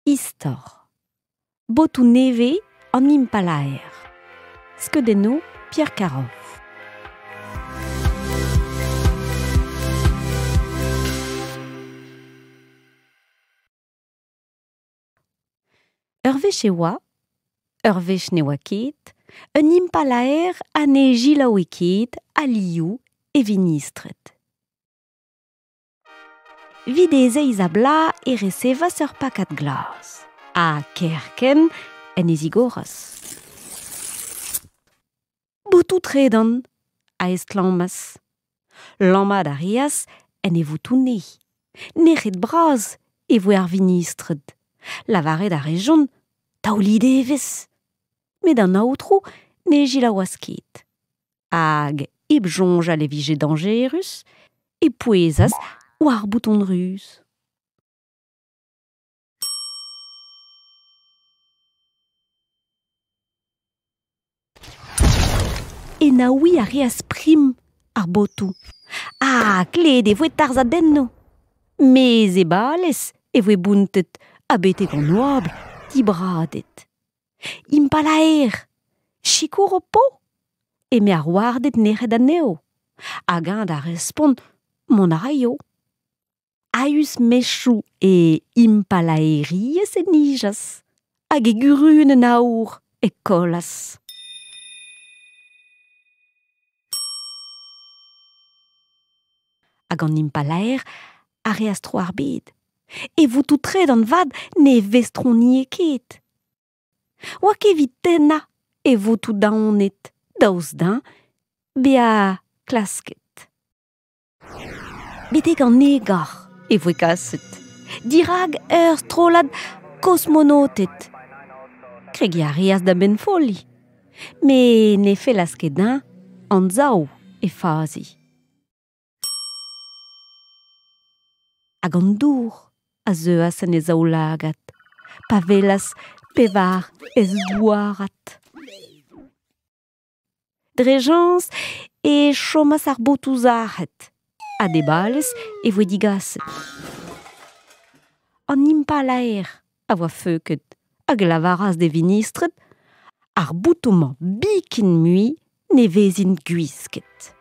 Istor. Botou neve en impalaer. Skeudenno Pierre Karov. Ur vech oa, ur vech ne oa ket, un impalaer a ne gilaoe ket a liou e vinistret. Videzeiz a bla e resevas ur pakat glas. A kerken en ezigoras. Botou tredan a estlammas. Lammad a rias en e votou ne. Nec'het braz e voe ar vinistret. Lavaret a rejon taoulide eves. Met an aotrou ne gilaoaz ket. Hag eb jonjal e vije dangerus e pouezas war bouton ruz. E naoui a reas prim ar botou. Kled e voe tarzadenno. Mez e bales e voe bountet a betek an oabl dibradet. Impalaer, chikour o po, e me ar wardet nec'het aneo. Hag an da respont mon araio. Aius mechou e impalaeriez e nijas, hag e gurun en aour e kolas. Hag an impalaer a reas tro ar bed. E votou tred an vad ne vestroni e ket. Oa kevit tenna e votou daonet, daouz din, be a klasket. Betek an egar e voe kaset. Dirag ur strolad kosmonotet. Kregi a reas da ben foli. Me ne felas ket din an zao e fazi. Hag an dour a zeuas en e zaoulagat. Pavelas pevar ez douarat. Drejans e chomas ar botou zaret. A debales e voe digaset. An impalaer a voa feuket hag lavaras de vinistret, ar boutou man bikin mui ne vezin guisket.